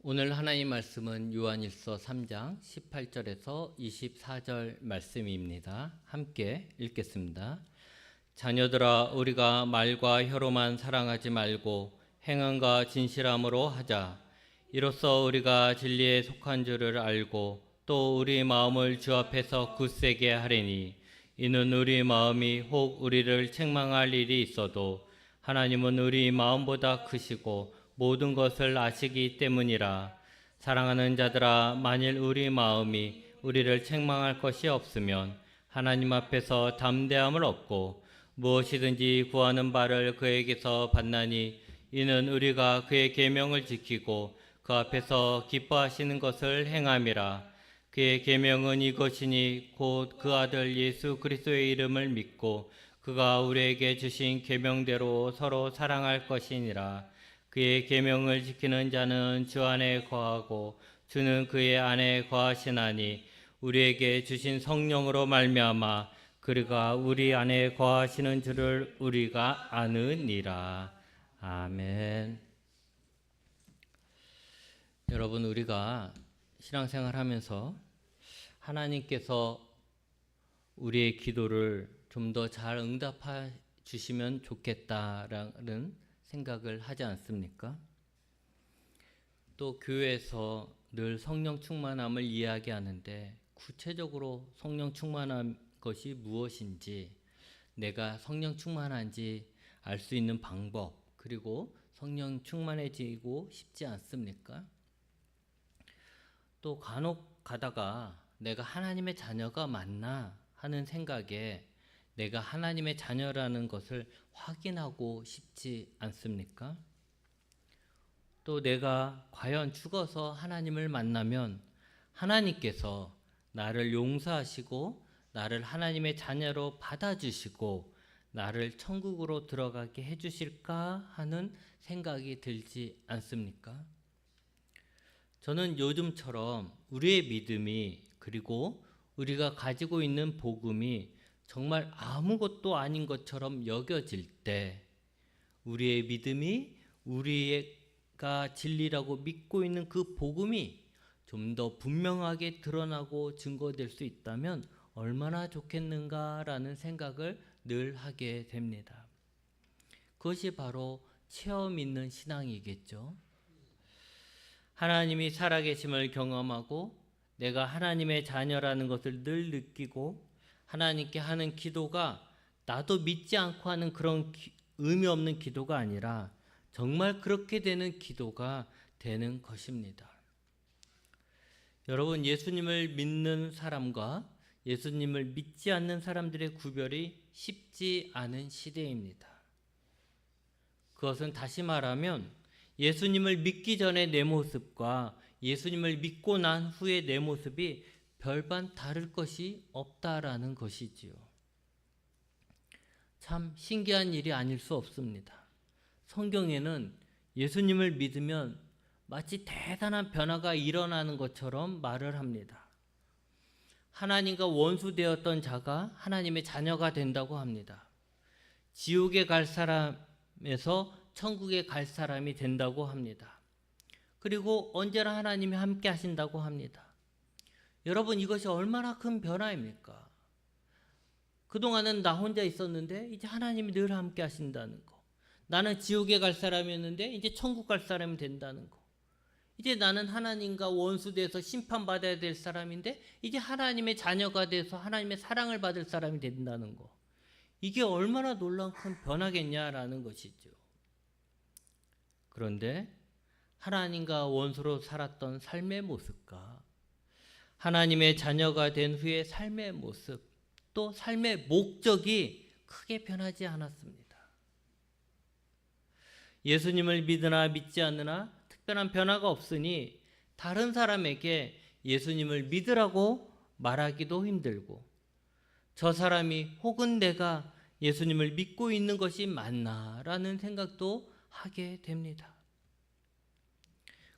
오늘 하나님 말씀은 요한일서 3장 18절에서 24절 말씀입니다. 함께 읽겠습니다. 자녀들아, 우리가 말과 혀로만 사랑하지 말고 행함과 진실함으로 하자. 이로써 우리가 진리에 속한 줄을 알고 또 우리 마음을 주 앞에서 굳세게 하리니, 이는 우리 마음이 혹 우리를 책망할 일이 있어도 하나님은 우리 마음보다 크시고 모든 것을 아시기 때문이라. 사랑하는 자들아, 만일 우리 마음이 우리를 책망할 것이 없으면 하나님 앞에서 담대함을 얻고 무엇이든지 구하는 바를 그에게서 받나니, 이는 우리가 그의 계명을 지키고 그 앞에서 기뻐하시는 것을 행함이라. 그의 계명은 이것이니 곧 그 아들 예수 그리스도의 이름을 믿고 그가 우리에게 주신 계명대로 서로 사랑할 것이니라. 그의 계명을 지키는 자는 주 안에 거하고 주는 그의 안에 거하시나니, 우리에게 주신 성령으로 말미암아 그가 우리 안에 거하시는 줄을 우리가 아느니라. 아멘. 여러분, 우리가 신앙생활 하면서 하나님께서 우리의 기도를 좀 더 잘 응답해 주시면 좋겠다라는 생각을 하지 않습니까? 또 교회에서 늘 성령 충만함을 이야기하는데, 구체적으로 성령 충만한 것이 무엇인지, 내가 성령 충만한지 알 수 있는 방법, 그리고 성령 충만해지고 싶지 않습니까? 또 간혹 가다가 내가 하나님의 자녀가 맞나 하는 생각에 내가 하나님의 자녀라는 것을 확인하고 싶지 않습니까? 또 내가 과연 죽어서 하나님을 만나면 하나님께서 나를 용서하시고 나를 하나님의 자녀로 받아주시고 나를 천국으로 들어가게 해주실까 하는 생각이 들지 않습니까? 저는 요즘처럼 우리의 믿음이, 그리고 우리가 가지고 있는 복음이 정말 아무것도 아닌 것처럼 여겨질 때, 우리의 믿음이 우리가 진리라고 믿고 있는 그 복음이 좀 더 분명하게 드러나고 증거될 수 있다면 얼마나 좋겠는가라는 생각을 늘 하게 됩니다. 그것이 바로 체험 있는 신앙이겠죠. 하나님이 살아계심을 경험하고 내가 하나님의 자녀라는 것을 늘 느끼고 하나님께 하는 기도가 나도 믿지 않고 하는 그런 의미 없는 기도가 아니라 정말 그렇게 되는 기도가 되는 것입니다. 여러분, 예수님을 믿는 사람과 예수님을 믿지 않는 사람들의 구별이 쉽지 않은 시대입니다. 그것은 다시 말하면 예수님을 믿기 전에 내 모습과 예수님을 믿고 난 후에 내 모습이 별반 다를 것이 없다라는 것이지요. 참 신기한 일이 아닐 수 없습니다. 성경에는 예수님을 믿으면 마치 대단한 변화가 일어나는 것처럼 말을 합니다. 하나님과 원수되었던 자가 하나님의 자녀가 된다고 합니다. 지옥에 갈 사람에서 천국에 갈 사람이 된다고 합니다. 그리고 언제나 하나님이 함께 하신다고 합니다. 여러분, 이것이 얼마나 큰 변화입니까? 그동안은 나 혼자 있었는데 이제 하나님이 늘 함께 하신다는 거. 나는 지옥에 갈 사람이었는데 이제 천국 갈 사람이 된다는 거. 이제 나는 하나님과 원수돼서 심판받아야 될 사람인데 이제 하나님의 자녀가 돼서 하나님의 사랑을 받을 사람이 된다는 거. 이게 얼마나 놀라운 큰 변화겠냐라는 것이죠. 그런데 하나님과 원수로 살았던 삶의 모습과 하나님의 자녀가 된 후의 삶의 모습, 또 삶의 목적이 크게 변하지 않았습니다. 예수님을 믿으나 믿지 않으나 특별한 변화가 없으니 다른 사람에게 예수님을 믿으라고 말하기도 힘들고, 저 사람이 혹은 내가 예수님을 믿고 있는 것이 맞나라는 생각도 하게 됩니다.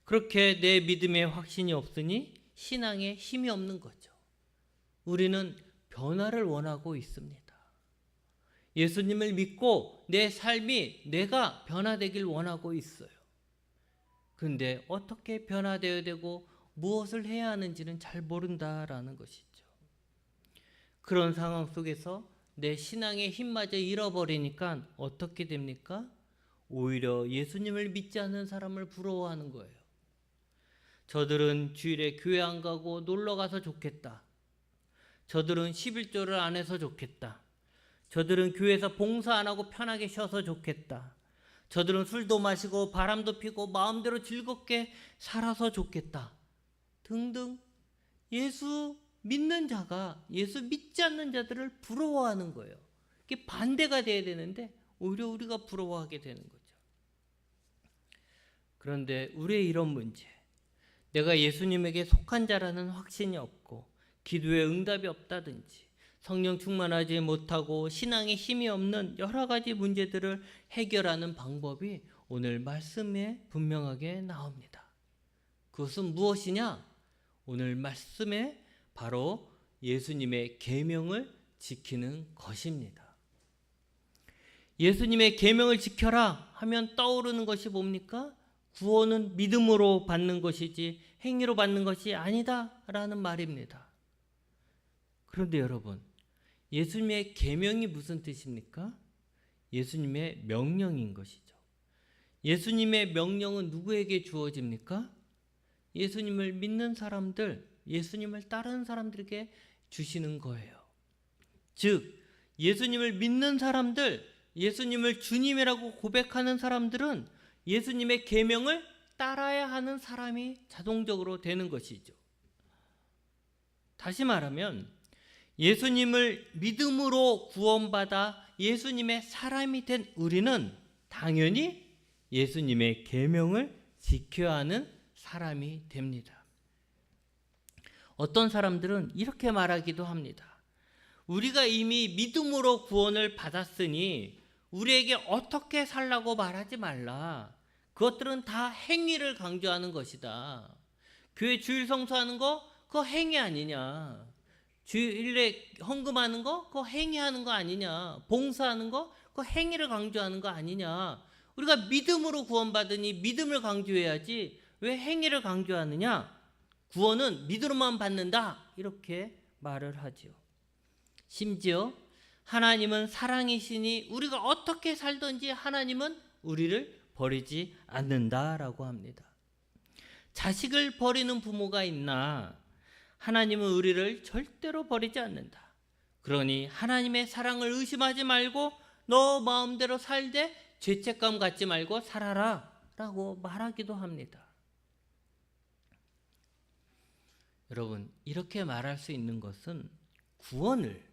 그렇게 내 믿음에 확신이 없으니 신앙에 힘이 없는 거죠. 우리는 변화를 원하고 있습니다. 예수님을 믿고 내 삶이 내가 변화되길 원하고 있어요. 근데 어떻게 변화되어야 되고 무엇을 해야 하는지는 잘 모른다라는 것이죠. 그런 상황 속에서 내 신앙의 힘마저 잃어버리니까 어떻게 됩니까? 오히려 예수님을 믿지 않는 사람을 부러워하는 거예요. 저들은 주일에 교회 안 가고 놀러 가서 좋겠다. 저들은 11조를 안 해서 좋겠다. 저들은 교회에서 봉사 안 하고 편하게 쉬어서 좋겠다. 저들은 술도 마시고 바람도 피고 마음대로 즐겁게 살아서 좋겠다. 등등 예수 믿는 자가 예수 믿지 않는 자들을 부러워하는 거예요. 이게 반대가 돼야 되는데 오히려 우리가 부러워하게 되는 거죠. 그런데 우리의 이런 문제, 내가 예수님에게 속한 자라는 확신이 없고 기도에 응답이 없다든지 성령 충만하지 못하고 신앙에 힘이 없는 여러 가지 문제들을 해결하는 방법이 오늘 말씀에 분명하게 나옵니다. 그것은 무엇이냐? 오늘 말씀에 바로 예수님의 계명을 지키는 것입니다. 예수님의 계명을 지켜라 하면 떠오르는 것이 뭡니까? 구원은 믿음으로 받는 것이지 행위로 받는 것이 아니다라는 말입니다. 그런데 여러분, 예수님의 계명이 무슨 뜻입니까? 예수님의 명령인 것이죠. 예수님의 명령은 누구에게 주어집니까? 예수님을 믿는 사람들, 예수님을 따르는 사람들에게 주시는 거예요. 즉, 예수님을 믿는 사람들, 예수님을 주님이라고 고백하는 사람들은 예수님의 계명을 따라야 하는 사람이 자동적으로 되는 것이죠. 다시 말하면 예수님을 믿음으로 구원받아 예수님의 사람이 된 우리는 당연히 예수님의 계명을 지켜야 하는 사람이 됩니다. 어떤 사람들은 이렇게 말하기도 합니다. 우리가 이미 믿음으로 구원을 받았으니 우리에게 어떻게 살라고 말하지 말라. 그것들은 다 행위를 강조하는 것이다. 교회 주일 성수하는 거 그거 행위 아니냐. 주일에 헌금하는 거 그거 행위하는 거 아니냐. 봉사하는 거 그거 행위를 강조하는 거 아니냐. 우리가 믿음으로 구원받으니 믿음을 강조해야지 왜 행위를 강조하느냐. 구원은 믿음으로만 받는다. 이렇게 말을 하죠. 심지어 하나님은 사랑이시니 우리가 어떻게 살든지 하나님은 우리를 버리지 않는다라고 합니다. 자식을 버리는 부모가 있나? 하나님은 우리를 절대로 버리지 않는다. 그러니 하나님의 사랑을 의심하지 말고 너 마음대로 살되 죄책감 갖지 말고 살아라 라고 말하기도 합니다. 여러분, 이렇게 말할 수 있는 것은 구원을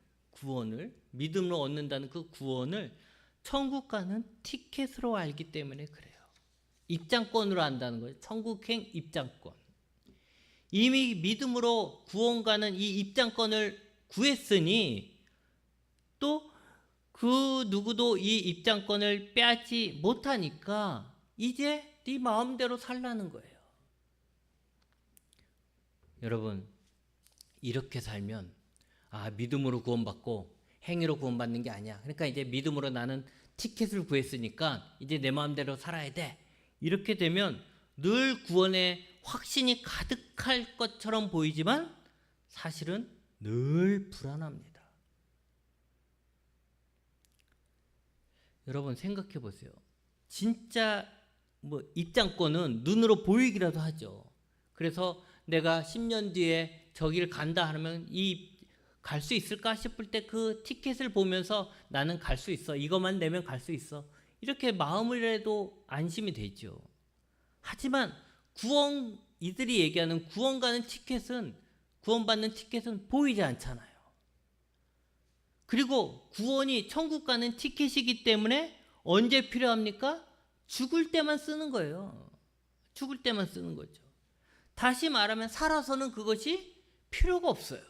믿음으로 얻는다는 그 구원을 천국 가는 티켓으로 알기 때문에 그래요. 입장권으로 안다는 거예요. 천국행 입장권. 이미 믿음으로 구원 가는 이 입장권을 구했으니 또 그 누구도 이 입장권을 빼앗지 못하니까 이제 네 마음대로 살라는 거예요. 여러분, 이렇게 살면 믿음으로 구원받고 행위로 구원받는 게 아니야. 그러니까 이제 믿음으로 나는 티켓을 구했으니까 이제 내 마음대로 살아야 돼. 이렇게 되면 늘 구원에 확신이 가득할 것처럼 보이지만 사실은 늘 불안합니다. 여러분 생각해 보세요. 진짜 입장권은 눈으로 보이기라도 하죠. 그래서 내가 10년 뒤에 저기를 간다 하면 갈 수 있을까 싶을 때 그 티켓을 보면서 나는 갈 수 있어. 이것만 내면 갈 수 있어. 이렇게 마음을 해도 안심이 되죠. 하지만 이들이 얘기하는 구원 가는 티켓은, 구원받는 티켓은 보이지 않잖아요. 그리고 구원이 천국 가는 티켓이기 때문에 언제 필요합니까? 죽을 때만 쓰는 거예요. 죽을 때만 쓰는 거죠. 다시 말하면 살아서는 그것이 필요가 없어요.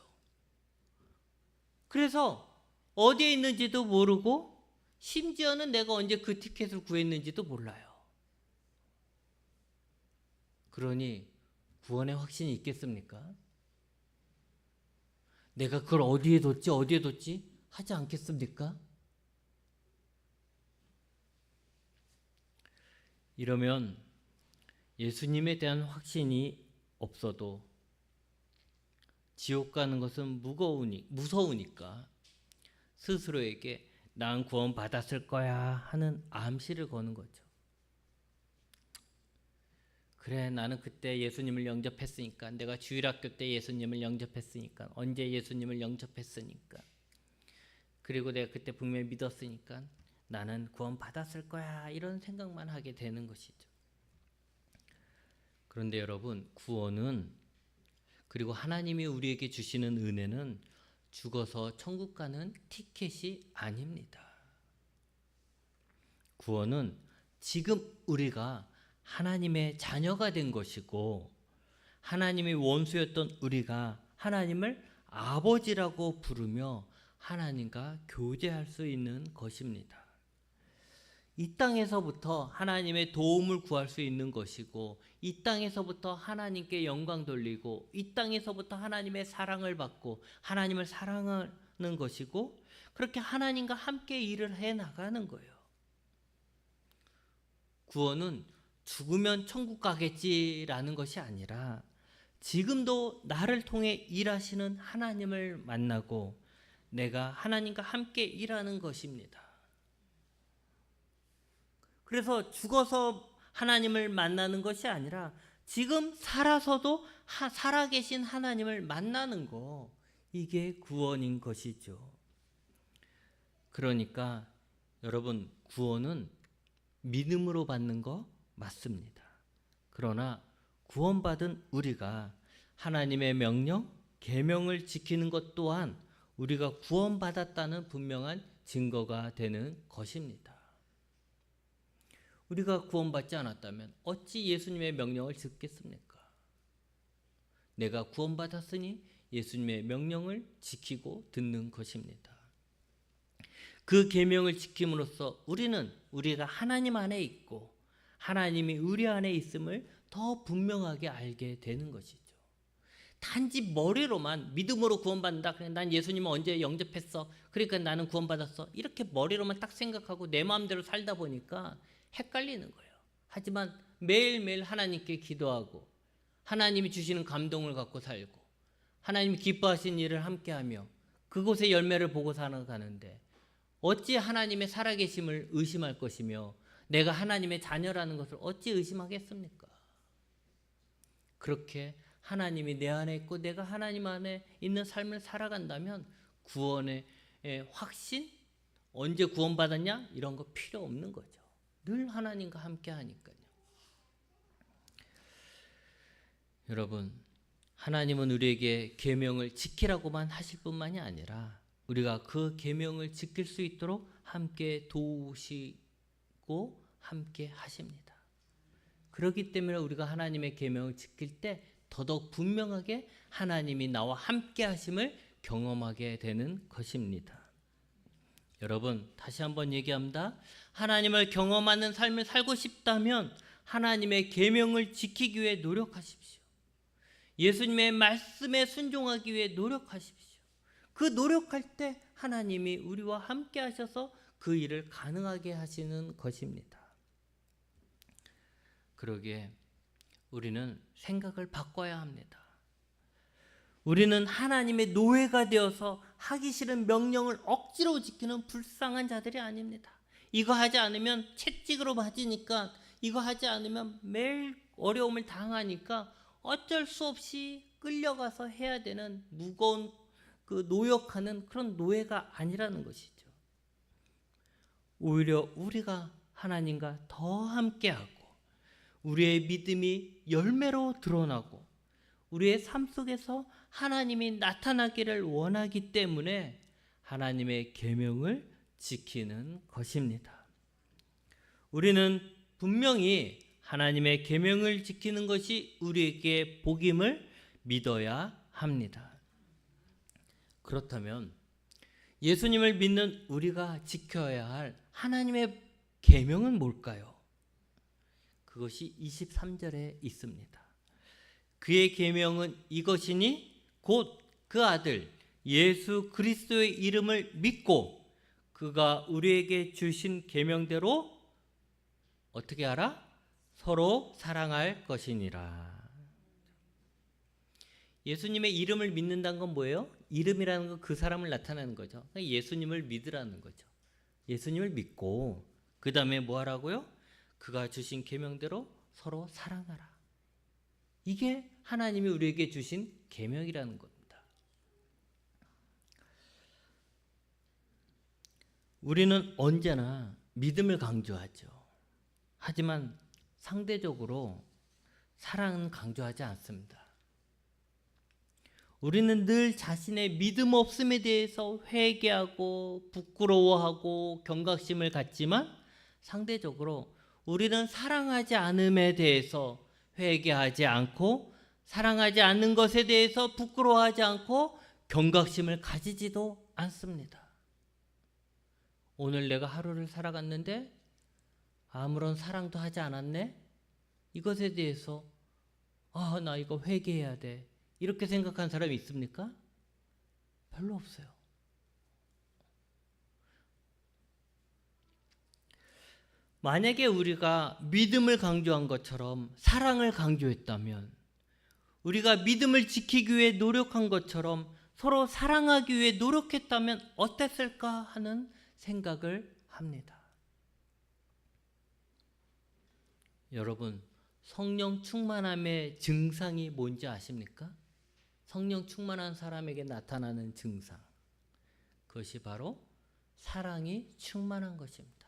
그래서 어디에 있는지도 모르고 심지어는 내가 언제 그 티켓을 구했는지도 몰라요. 그러니 구원의 확신이 있겠습니까? 내가 그걸 어디에 뒀지 하지 않겠습니까? 이러면 예수님에 대한 확신이 없어도 지옥 가는 것은 무서우니까 스스로에게 난 구원 받았을 거야 하는 암시를 거는 거죠. 그래, 나는 그때 예수님을 영접했으니까, 내가 주일학교 때 예수님을 영접했으니까, 언제 예수님을 영접했으니까, 그리고 내가 그때 분명히 믿었으니까 나는 구원 받았을 거야, 이런 생각만 하게 되는 것이죠. 그런데 여러분, 구원은, 그리고 하나님이 우리에게 주시는 은혜는 죽어서 천국 가는 티켓이 아닙니다. 구원은 지금 우리가 하나님의 자녀가 된 것이고, 하나님의 원수였던 우리가 하나님을 아버지라고 부르며 하나님과 교제할 수 있는 것입니다. 이 땅에서부터 하나님의 도움을 구할 수 있는 것이고, 이 땅에서부터 하나님께 영광 돌리고, 이 땅에서부터 하나님의 사랑을 받고 하나님을 사랑하는 것이고, 그렇게 하나님과 함께 일을 해 나가는 거예요. 구원은 죽으면 천국 가겠지라는 것이 아니라 지금도 나를 통해 일하시는 하나님을 만나고 내가 하나님과 함께 일하는 것입니다. 그래서 죽어서 하나님을 만나는 것이 아니라 지금 살아서도 살아계신 하나님을 만나는 거, 이게 구원인 것이죠. 그러니까 여러분, 구원은 믿음으로 받는 거 맞습니다. 그러나 구원받은 우리가 하나님의 명령, 계명을 지키는 것 또한 우리가 구원받았다는 분명한 증거가 되는 것입니다. 우리가 구원받지 않았다면 어찌 예수님의 명령을 지켰겠습니까? 내가 구원받았으니 예수님의 명령을 지키고 듣는 것입니다. 그 계명을 지킴으로써 우리가 하나님 안에 있고 하나님이 우리 안에 있음을 더 분명하게 알게 되는 것이죠. 단지 머리로만 믿음으로 구원받는다, 난 예수님을 언제 영접했어, 그러니까 나는 구원받았어, 이렇게 머리로만 딱 생각하고 내 마음대로 살다 보니까 헷갈리는 거예요. 하지만 매일매일 하나님께 기도하고 하나님이 주시는 감동을 갖고 살고 하나님이 기뻐하신 일을 함께하며 그곳의 열매를 보고 살아가는데 어찌 하나님의 살아계심을 의심할 것이며 내가 하나님의 자녀라는 것을 어찌 의심하겠습니까? 그렇게 하나님이 내 안에 있고 내가 하나님 안에 있는 삶을 살아간다면 구원의 확신, 언제 구원받았냐, 이런 거 필요 없는 거죠. 늘 하나님과 함께 하니까요. 여러분, 하나님은 우리에게 계명을 지키라고만 하실 뿐만이 아니라 우리가 그 계명을 지킬 수 있도록 함께 도우시고 함께 하십니다. 그렇기 때문에 우리가 하나님의 계명을 지킬 때 더더욱 분명하게 하나님이 나와 함께 하심을 경험하게 되는 것입니다. 여러분, 다시 한번 얘기합니다. 하나님을 경험하는 삶을 살고 싶다면 하나님의 계명을 지키기 위해 노력하십시오. 예수님의 말씀에 순종하기 위해 노력하십시오. 그 노력할 때 하나님이 우리와 함께 하셔서 그 일을 가능하게 하시는 것입니다. 그러기에 우리는 생각을 바꿔야 합니다. 우리는 하나님의 노예가 되어서 하기 싫은 명령을 억지로 지키는 불쌍한 자들이 아닙니다. 이거 하지 않으면 채찍으로 맞으니까, 이거 하지 않으면 매일 어려움을 당하니까 어쩔 수 없이 끌려가서 해야 되는 무거운 그 노역하는 그런 노예가 아니라는 것이죠. 오히려 우리가 하나님과 더 함께하고 우리의 믿음이 열매로 드러나고 우리의 삶 속에서 하나님이 나타나기를 원하기 때문에 하나님의 계명을 지키는 것입니다. 우리는 분명히 하나님의 계명을 지키는 것이 우리에게 복임을 믿어야 합니다. 그렇다면 예수님을 믿는 우리가 지켜야 할 하나님의 계명은 뭘까요? 그것이 23절에 있습니다. 그의 계명은 이것이니 곧 그 아들 예수 그리스도의 이름을 믿고 그가 우리에게 주신 계명대로 어떻게 하라? 서로 사랑할 것이니라. 예수님의 이름을 믿는다는 건 뭐예요? 이름이라는 건 그 사람을 나타내는 거죠. 예수님을 믿으라는 거죠. 예수님을 믿고 그 다음에 뭐 하라고요? 그가 주신 계명대로 서로 사랑하라. 이게 하나님이 우리에게 주신 계명이라는 겁니다. 우리는 언제나 믿음을 강조하죠. 하지만 상대적으로 사랑은 강조하지 않습니다. 우리는 늘 자신의 믿음 없음에 대해서 회개하고 부끄러워하고 경각심을 갖지만 상대적으로 우리는 사랑하지 않음에 대해서 회개하지 않고 사랑하지 않는 것에 대해서 부끄러워하지 않고 경각심을 가지지도 않습니다. 오늘 내가 하루를 살아갔는데 아무런 사랑도 하지 않았네? 이것에 대해서 나 이거 회개해야 돼. 이렇게 생각하는 사람이 있습니까? 별로 없어요. 만약에 우리가 믿음을 강조한 것처럼 사랑을 강조했다면, 우리가 믿음을 지키기 위해 노력한 것처럼 서로 사랑하기 위해 노력했다면 어땠을까 하는 생각을 합니다. 여러분, 성령 충만함의 증상이 뭔지 아십니까? 성령 충만한 사람에게 나타나는 증상, 그것이 바로 사랑이 충만한 것입니다.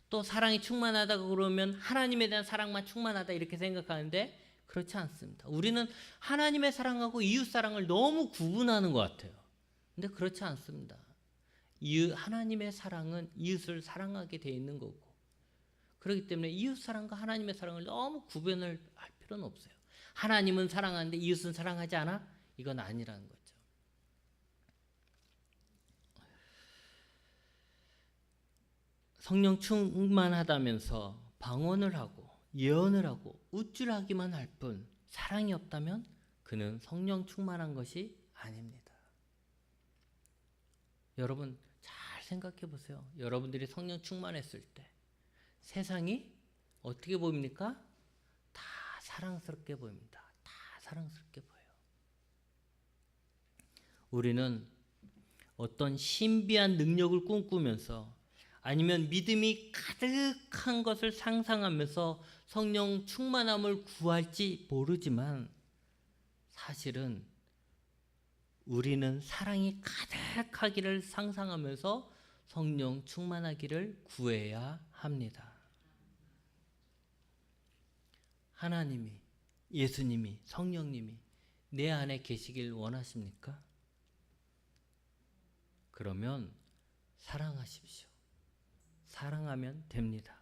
또 사랑이 충만하다고 그러면 하나님에 대한 사랑만 충만하다 이렇게 생각하는데 그렇지 않습니다. 우리는 하나님의 사랑하고 이웃 사랑을 너무 구분하는 것 같아요. 근데 그렇지 않습니다. 하나님의 사랑은 이웃을 사랑하게 돼 있는 거고, 그렇기 때문에 이웃 사랑과 하나님의 사랑을 너무 구분을 할 필요는 없어요. 하나님은 사랑하는데 이웃은 사랑하지 않아? 이건 아니라는 거죠. 성령 충만하다면서 방언을 하고 예언을 하고 우쭐하기만 할 뿐 사랑이 없다면 그는 성령 충만한 것이 아닙니다. 여러분 잘 생각해 보세요. 여러분들이 성령 충만했을 때 세상이 어떻게 보입니까? 다 사랑스럽게 보입니다. 다 사랑스럽게 보여요. 우리는 어떤 신비한 능력을 꿈꾸면서 아니면 믿음이 가득한 것을 상상하면서 성령 충만함을 구할지 모르지만 사실은 우리는 사랑이 가득하기를 상상하면서 성령 충만하기를 구해야 합니다. 하나님이, 예수님이, 성령님이 내 안에 계시길 원하십니까? 그러면 사랑하십시오. 사랑하면 됩니다.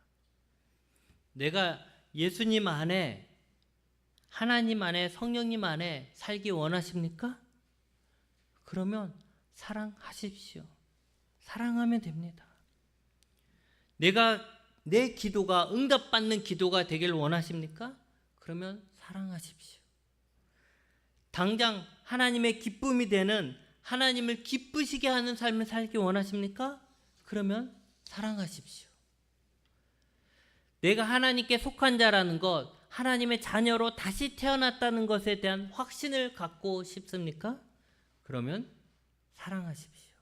내가 예수님 안에, 하나님 안에, 성령님 안에 살기 원하십니까? 그러면 사랑하십시오. 사랑하면 됩니다. 내 기도가 응답받는 기도가 되길 원하십니까? 그러면 사랑하십시오. 당장 하나님의 기쁨이 되는, 하나님을 기쁘시게 하는 삶을 살기 원하십니까? 그러면 사랑하십시오. 내가 하나님께 속한 자라는 것, 하나님의 자녀로 다시 태어났다는 것에 대한 확신을 갖고 싶습니까? 그러면 사랑하십시오.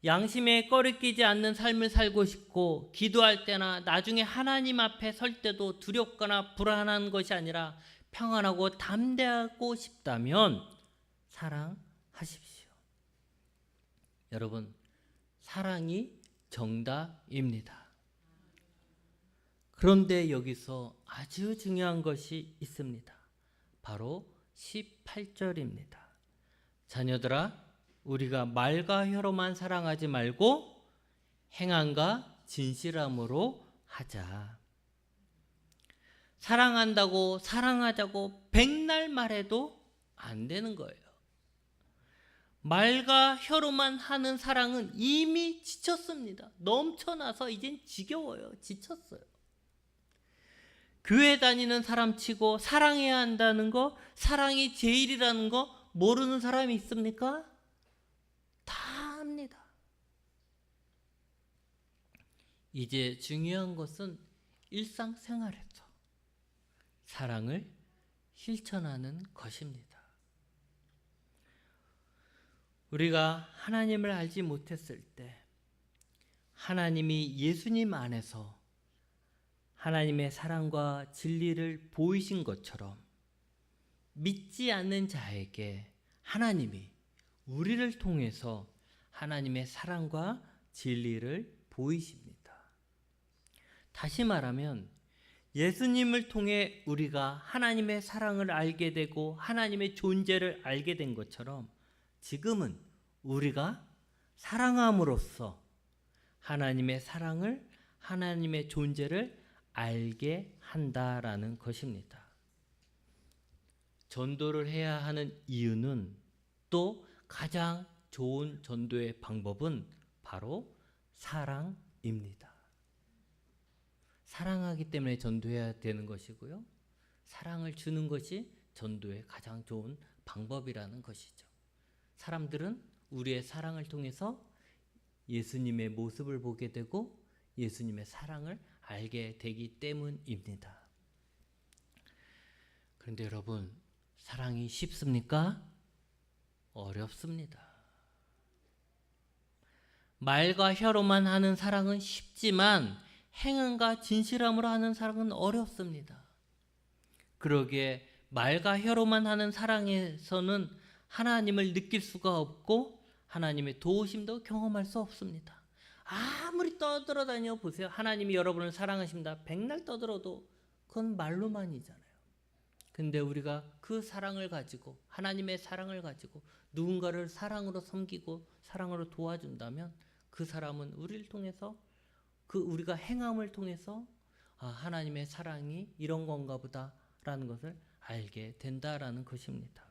양심에 꺼리끼지 않는 삶을 살고 싶고 기도할 때나 나중에 하나님 앞에 설 때도 두렵거나 불안한 것이 아니라 평안하고 담대하고 싶다면 사랑하십시오. 여러분, 사랑이 정답입니다. 그런데 여기서 아주 중요한 것이 있습니다. 바로 18절입니다. 자녀들아, 우리가 말과 혀로만 사랑하지 말고 행함과 진실함으로 하자. 사랑한다고 사랑하자고 백날 말해도 안 되는 거예요. 말과 혀로만 하는 사랑은 이미 지쳤습니다. 넘쳐나서 이젠 지겨워요. 지쳤어요. 교회 다니는 사람 치고 사랑해야 한다는 거, 사랑이 제일이라는 거 모르는 사람이 있습니까? 다 압니다. 이제 중요한 것은 일상생활에서 사랑을 실천하는 것입니다. 우리가 하나님을 알지 못했을 때 하나님이 예수님 안에서 하나님의 사랑과 진리를 보이신 것처럼 믿지 않는 자에게 하나님이 우리를 통해서 하나님의 사랑과 진리를 보이십니다. 다시 말하면 예수님을 통해 우리가 하나님의 사랑을 알게 되고 하나님의 존재를 알게 된 것처럼 지금은 우리가 사랑함으로써 하나님의 사랑을, 하나님의 존재를 알게 한다라는 것입니다. 전도를 해야 하는 이유는 또 가장 좋은 전도의 방법은 바로 사랑입니다. 사랑하기 때문에 전도해야 되는 것이고요. 사랑을 주는 것이 전도의 가장 좋은 방법이라는 것이죠. 사람들은 우리의 사랑을 통해서 예수님의 모습을 보게 되고 예수님의 사랑을 알게 되기 때문입니다. 그런데 여러분, 사랑이 쉽습니까? 어렵습니다. 말과 혀로만 하는 사랑은 쉽지만 행함과 진실함으로 하는 사랑은 어렵습니다. 그러기에 말과 혀로만 하는 사랑에서는 하나님을 느낄 수가 없고 하나님의 도우심도 경험할 수 없습니다. 아무리 떠들어다녀 보세요. 하나님이 여러분을 사랑하십니다. 백날 떠들어도 그건 말로만이잖아요. 근데 우리가 그 사랑을 가지고 하나님의 사랑을 가지고 누군가를 사랑으로 섬기고 사랑으로 도와준다면 그 사람은 우리를 통해서 우리가 행함을 통해서 하나님의 사랑이 이런 건가 보다라는 것을 알게 된다라는 것입니다.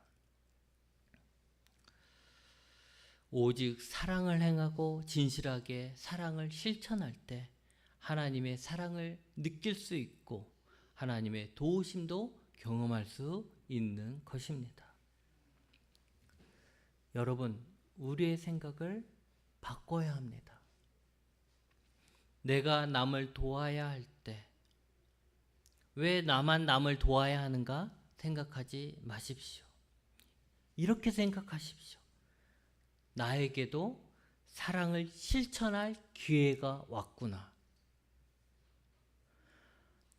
오직 사랑을 행하고 진실하게 사랑을 실천할 때 하나님의 사랑을 느낄 수 있고 하나님의 도우심도 경험할 수 있는 것입니다. 여러분, 우리의 생각을 바꿔야 합니다. 내가 남을 도와야 할 때 왜 나만 남을 도와야 하는가 생각하지 마십시오. 이렇게 생각하십시오. 나에게도 사랑을 실천할 기회가 왔구나.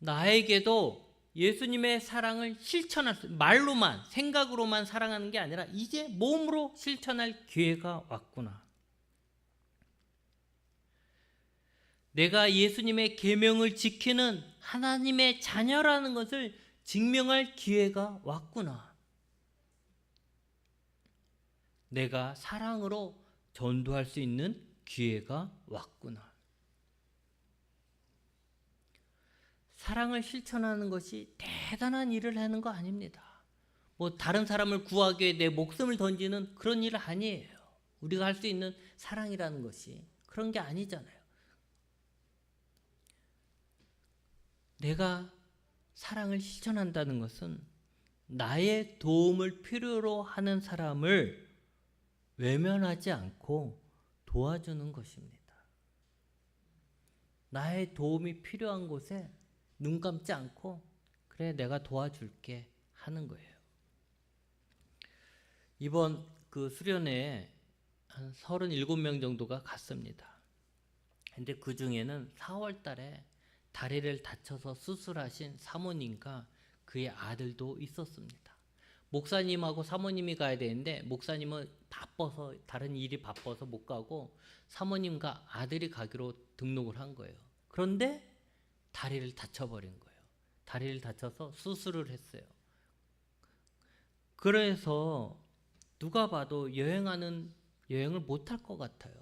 나에게도 예수님의 사랑을 실천할 수, 말로만 생각으로만 사랑하는 게 아니라 이제 몸으로 실천할 기회가 왔구나. 내가 예수님의 계명을 지키는 하나님의 자녀라는 것을 증명할 기회가 왔구나. 내가 사랑으로 전도할 수 있는 기회가 왔구나. 사랑을 실천하는 것이 대단한 일을 하는 거 아닙니다. 다른 사람을 구하기 위해 내 목숨을 던지는 그런 일 아니에요. 우리가 할 수 있는 사랑이라는 것이 그런 게 아니잖아요. 내가 사랑을 실천한다는 것은 나의 도움을 필요로 하는 사람을 외면하지 않고 도와주는 것입니다. 나의 도움이 필요한 곳에 눈 감지 않고 그래 내가 도와줄게 하는 거예요. 이번 수련회에 한 37명 정도가 갔습니다. 근데 그 중에는 4월 달에 다리를 다쳐서 수술하신 사모님과 그의 아들도 있었습니다. 목사님하고 사모님이 가야 되는데 목사님은 바빠서 다른 일이 바빠서 못 가고 사모님과 아들이 가기로 등록을 한 거예요. 그런데 다리를 다쳐버린 거예요. 다리를 다쳐서 수술을 했어요. 그래서 누가 봐도 여행을 못 할 것 같아요.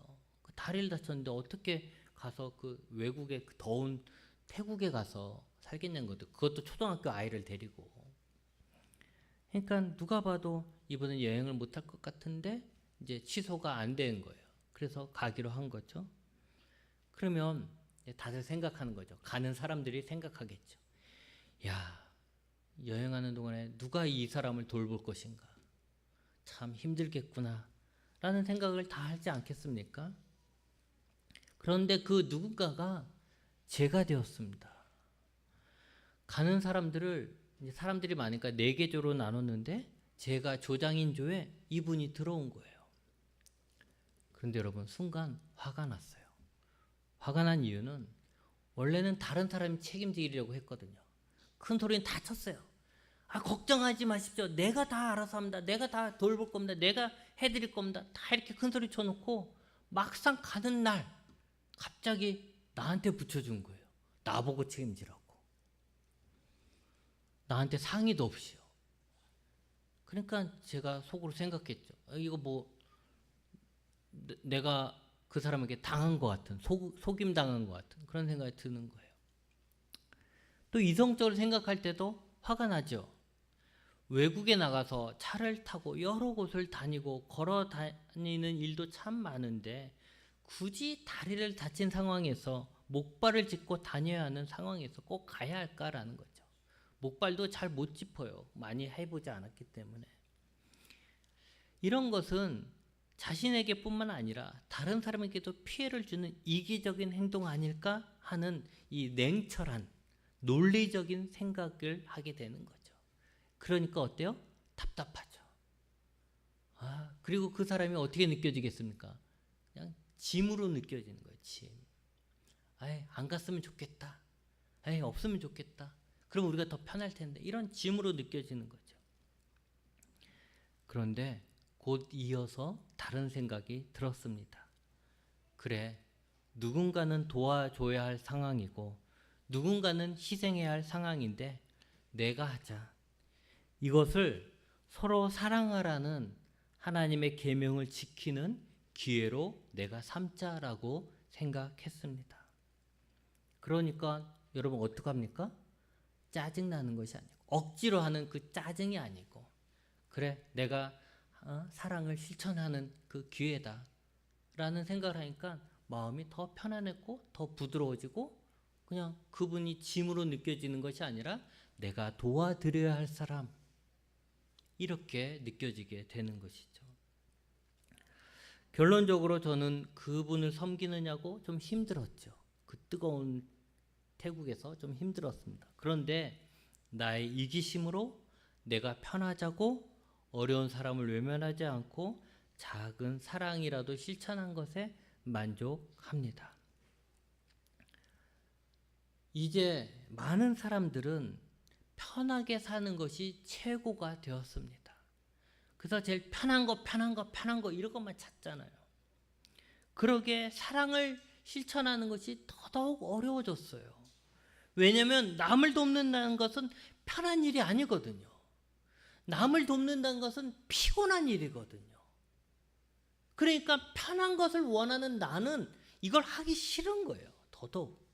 다리를 다쳤는데 어떻게 가서 외국의 더운 태국에 가서 살겠냐는 것도, 그것도 초등학교 아이를 데리고. 그러니까 누가 봐도 이번엔 여행을 못 할 것 같은데 이제 취소가 안 된 거예요. 그래서 가기로 한 거죠. 그러면 다들 생각하는 거죠. 가는 사람들이 생각하겠죠. 야, 여행하는 동안에 누가 이 사람을 돌볼 것인가? 참 힘들겠구나 라는 생각을 다 하지 않겠습니까? 그런데 그 누군가가 제가 되었습니다. 가는 사람들을 이제 사람들이 많으니까 4개 조로 나눴는데 제가 조장인 조에 이분이 들어온 거예요. 그런데 여러분 순간 화가 났어요. 화가 난 이유는 원래는 다른 사람이 책임지려고 했거든요. 큰 소리는 다 쳤어요. 걱정하지 마십시오. 내가 다 알아서 합니다. 내가 다 돌볼 겁니다. 내가 해드릴 겁니다. 다 이렇게 큰 소리 쳐놓고 막상 가는 날 갑자기 나한테 붙여준 거예요. 나보고 책임지라고. 나한테 상의도 없이요. 그러니까 제가 속으로 생각했죠. 이거 뭐 내가 그 사람에게 당한 것 같은, 속임 당한 것 같은 그런 생각이 드는 거예요. 또 이성적으로 생각할 때도 화가 나죠. 외국에 나가서 차를 타고 여러 곳을 다니고 걸어 다니는 일도 참 많은데 굳이 다리를 다친 상황에서 목발을 짚고 다녀야 하는 상황에서 꼭 가야 할까라는 거죠. 목발도 잘 못 짚어요. 많이 해보지 않았기 때문에. 이런 것은 자신에게 뿐만 아니라 다른 사람에게도 피해를 주는 이기적인 행동 아닐까 하는 이 냉철한 논리적인 생각을 하게 되는 거죠. 그러니까 어때요? 답답하죠. 그리고 그 사람이 어떻게 느껴지겠습니까? 그냥 짐으로 느껴지는 거예요. 짐. 안 갔으면 좋겠다. 없으면 좋겠다. 그럼 우리가 더 편할 텐데. 이런 짐으로 느껴지는 거죠. 그런데 곧 이어서 다른 생각이 들었습니다. 그래, 누군가는 도와줘야 할 상황이고 누군가는 희생해야 할 상황인데 내가 하자. 이것을 서로 사랑하라는 하나님의 계명을 지키는 기회로 내가 삼자라고 생각했습니다. 그러니까 여러분 어떡합니까? 짜증나는 것이 아니고 억지로 하는 그 짜증이 아니고 그래 내가 사랑을 실천하는 그 기회다 라는 생각을 하니까 마음이 더 편안했고 더 부드러워지고 그냥 그분이 짐으로 느껴지는 것이 아니라 내가 도와드려야 할 사람 이렇게 느껴지게 되는 것이죠. 결론적으로 저는 그분을 섬기느냐고 좀 힘들었죠. 그 뜨거운 태국에서 좀 힘들었습니다. 그런데 나의 이기심으로 내가 편하자고 어려운 사람을 외면하지 않고 작은 사랑이라도 실천한 것에 만족합니다. 이제 많은 사람들은 편하게 사는 것이 최고가 되었습니다. 그래서 제일 편한 거 이런 것만 찾잖아요. 그러게 사랑을 실천하는 것이 더더욱 어려워졌어요. 왜냐하면 남을 돕는다는 것은 편한 일이 아니거든요. 남을 돕는다는 것은 피곤한 일이거든요. 그러니까 편한 것을 원하는 나는 이걸 하기 싫은 거예요. 더더욱.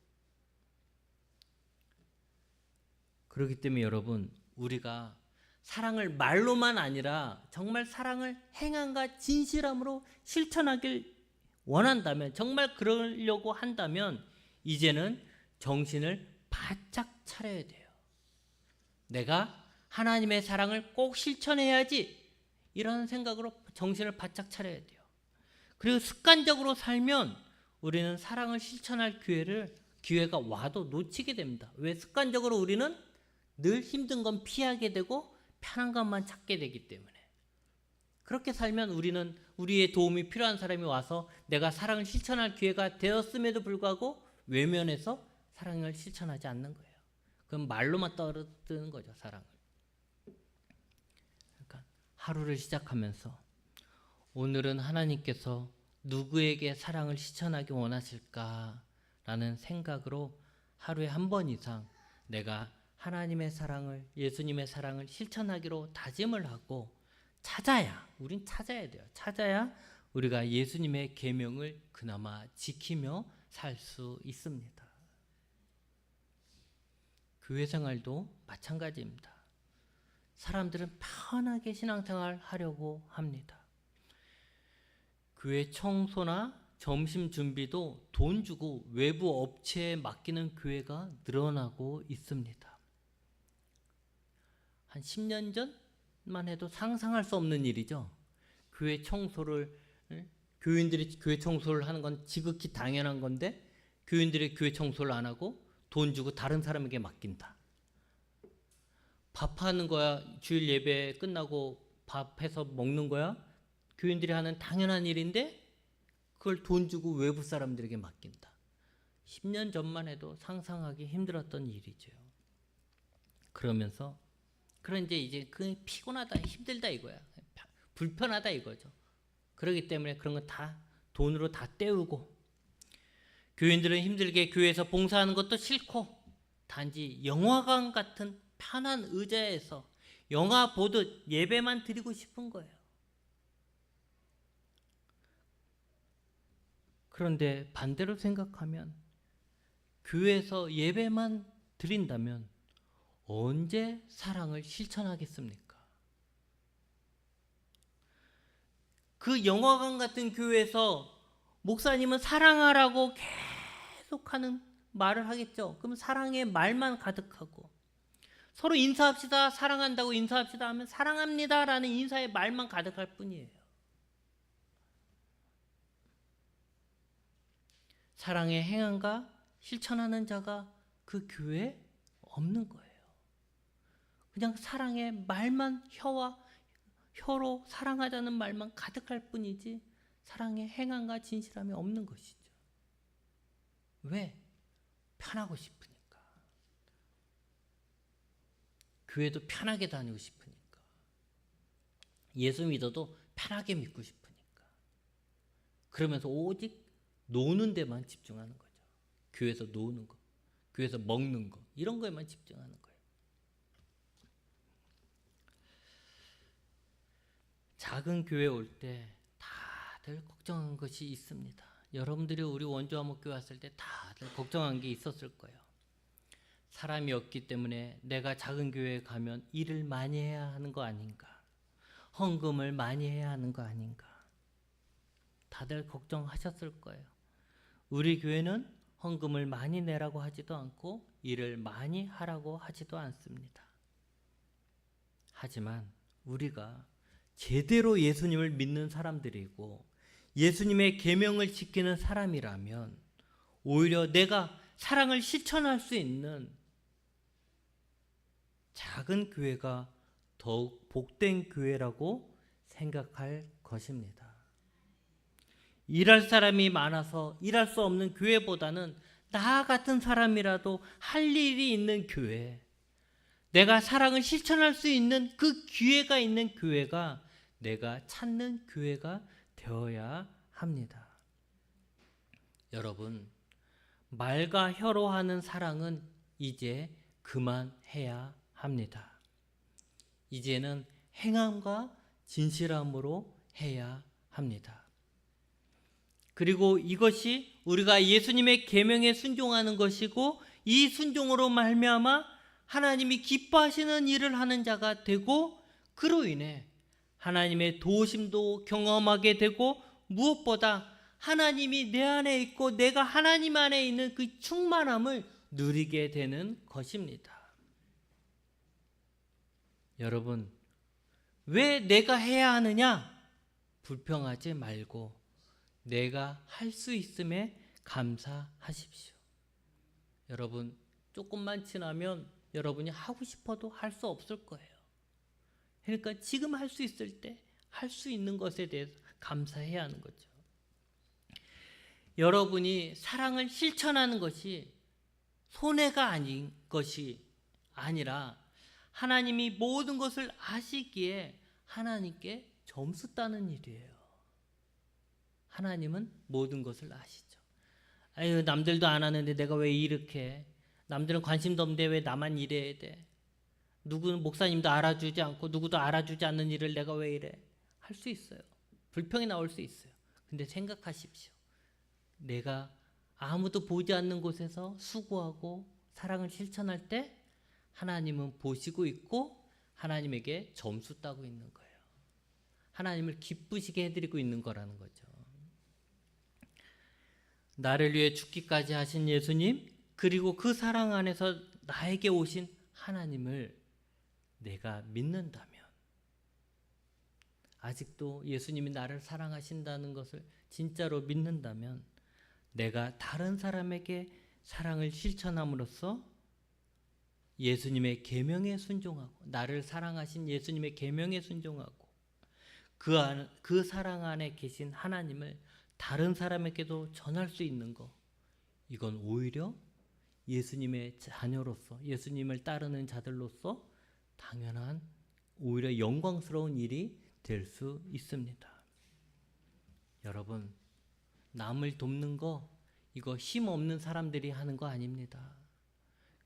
그렇기 때문에 여러분 우리가 사랑을 말로만 아니라 정말 사랑을 행함과 진실함으로 실천하길 원한다면 정말 그러려고 한다면 이제는 정신을 바짝 차려야 돼요. 내가 하나님의 사랑을 꼭 실천해야지 이런 생각으로 정신을 바짝 차려야 돼요. 그리고 습관적으로 살면 우리는 사랑을 실천할 기회가 와도 놓치게 됩니다. 왜? 습관적으로 우리는 늘 힘든 건 피하게 되고 편한 것만 찾게 되기 때문에. 그렇게 살면 우리는 우리의 도움이 필요한 사람이 와서 내가 사랑을 실천할 기회가 되었음에도 불구하고 외면해서 사랑을 실천하지 않는 거예요. 그럼 말로만 떠드는 거죠, 사랑을. 그러니까 하루를 시작하면서 오늘은 하나님께서 누구에게 사랑을 실천하기 원하실까라는 생각으로 하루에 한 번 이상 내가 하나님의 사랑을, 예수님의 사랑을 실천하기로 다짐을 하고 우린 찾아야 돼요. 찾아야 우리가 예수님의 계명을 그나마 지키며 살 수 있습니다. 교회 생활도 마찬가지입니다. 사람들은 편하게 신앙생활 하려고 합니다. 교회 청소나 점심 준비도 돈 주고 외부 업체에 맡기는 교회가 늘어나고 있습니다. 한 10년 전만 해도 상상할 수 없는 일이죠. 교인들이 교회 청소를 하는 건 지극히 당연한 건데 교인들이 교회 청소를 안 하고 돈 주고 다른 사람에게 맡긴다. 밥하는 거야. 주일 예배 끝나고 밥해서 먹는 거야. 교인들이 하는 당연한 일인데 그걸 돈 주고 외부 사람들에게 맡긴다. 10년 전만 해도 상상하기 힘들었던 일이죠. 그러면서 그런데 이제 그 피곤하다, 힘들다 이거야. 불편하다 이거죠. 그렇기 때문에 그런 건 다 돈으로 다 때우고, 교인들은 힘들게 교회에서 봉사하는 것도 싫고 단지 영화관 같은 편한 의자에서 영화 보듯 예배만 드리고 싶은 거예요. 그런데 반대로 생각하면 교회에서 예배만 드린다면 언제 사랑을 실천하겠습니까? 그 영화관 같은 교회에서 목사님은 사랑하라고 계속하는 말을 하겠죠. 그럼 사랑의 말만 가득하고, 서로 인사합시다, 사랑한다고 인사합시다 하면 사랑합니다 라는 인사의 말만 가득할 뿐이에요. 사랑의 행함과 실천하는 자가 그 교회에 없는 거예요. 그냥 사랑의 말만, 혀로 사랑하자는 말만 가득할 뿐이지 사랑의 행함과 진실함이 없는 것이죠. 왜? 편하고 싶으니까. 교회도 편하게 다니고 싶으니까. 예수 믿어도 편하게 믿고 싶으니까. 그러면서 오직 노는 데만 집중하는 거죠. 교회에서 노는 거, 교회에서 먹는 거, 이런 거에만 집중하는 거예요. 작은 교회 올 때 다들 걱정한 것이 있습니다. 여러분들이 우리 원주암목교회 왔을 때 다들 걱정한 게 있었을 거예요. 사람이 없기 때문에 내가 작은 교회에 가면 일을 많이 해야 하는 거 아닌가, 헌금을 많이 해야 하는 거 아닌가, 다들 걱정하셨을 거예요. 우리 교회는 헌금을 많이 내라고 하지도 않고 일을 많이 하라고 하지도 않습니다. 하지만 우리가 제대로 예수님을 믿는 사람들이고 예수님의 계명을 지키는 사람이라면 오히려 내가 사랑을 실천할 수 있는 작은 교회가 더욱 복된 교회라고 생각할 것입니다. 일할 사람이 많아서 일할 수 없는 교회보다는 나 같은 사람이라도 할 일이 있는 교회, 내가 사랑을 실천할 수 있는 그 기회가 있는 교회가 내가 찾는 교회가 되어야 합니다. 여러분, 말과 혀로 하는 사랑은 이제 그만해야 합니다. 이제는 행함과 진실함으로 해야 합니다. 그리고 이것이 우리가 예수님의 계명에 순종하는 것이고, 이 순종으로 말미암아 하나님이 기뻐하시는 일을 하는 자가 되고, 그로 인해 하나님의 도우심도 경험하게 되고, 무엇보다 하나님이 내 안에 있고 내가 하나님 안에 있는 그 충만함을 누리게 되는 것입니다. 여러분, 왜 내가 해야 하느냐? 불평하지 말고 내가 할 수 있음에 감사하십시오. 여러분, 조금만 지나면 여러분이 하고 싶어도 할 수 없을 거예요. 그러니까 지금 할 수 있을 때 할 수 있는 것에 대해서 감사해야 하는 거죠. 여러분이 사랑을 실천하는 것이 손해가 아닌 것이 아니라 하나님이 모든 것을 아시기에 하나님께 점수 따는 일이에요. 하나님은 모든 것을 아시죠. 아유, 남들도 안 하는데 내가 왜 이렇게 해? 남들은 관심도 없는데 왜 나만 이래야 돼? 누구는 목사님도 알아주지 않고 누구도 알아주지 않는 일을 내가 왜 이래? 할 수 있어요. 불평이 나올 수 있어요. 근데 생각하십시오. 내가 아무도 보지 않는 곳에서 수고하고 사랑을 실천할 때 하나님은 보시고 있고 하나님에게 점수 따고 있는 거예요. 하나님을 기쁘시게 해드리고 있는 거라는 거죠. 나를 위해 죽기까지 하신 예수님, 그리고 그 사랑 안에서 나에게 오신 하나님을 내가 믿는다면, 아직도 예수님이 나를 사랑하신다는 것을 진짜로 믿는다면 내가 다른 사람에게 사랑을 실천함으로써 예수님의 계명에 순종하고 나를 사랑하신 예수님의 계명에 순종하고 그 사랑 안에 계신 하나님을 다른 사람에게도 전할 수 있는 것, 이건 오히려 예수님의 자녀로서 예수님을 따르는 자들로서 당연한 오히려 영광스러운 일이 될 수 있습니다. 여러분, 남을 돕는 거 이거 힘없는 사람들이 하는 거 아닙니다.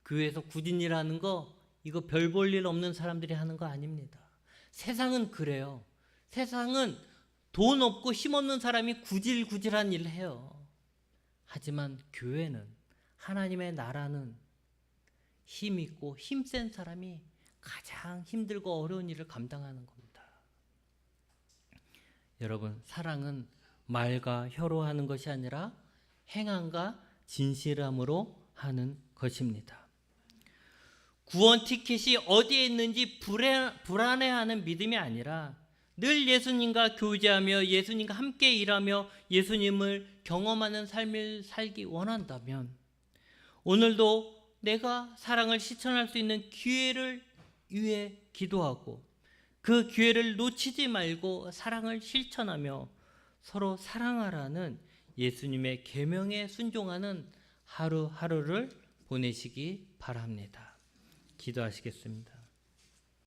교회에서 굳은 일하는 거 이거 별 볼 일 없는 사람들이 하는 거 아닙니다. 세상은 그래요. 세상은 돈 없고 힘없는 사람이 구질구질한 일을 해요. 하지만 교회는, 하나님의 나라는 힘 있고 힘센 사람이 가장 힘들고 어려운 일을 감당하는 겁니다. 여러분, 사랑은 말과 혀로 하는 것이 아니라 행함과 진실함으로 하는 것입니다. 구원 티켓이 어디에 있는지 불안해하는 믿음이 아니라 늘 예수님과 교제하며 예수님과 함께 일하며 예수님을 경험하는 삶을 살기 원한다면 오늘도 내가 사랑을 실천할 수 있는 기회를 위해 기도하고 그 기회를 놓치지 말고 사랑을 실천하며 서로 사랑하라는 예수님의 계명에 순종하는 하루하루를 보내시기 바랍니다. 기도하시겠습니다.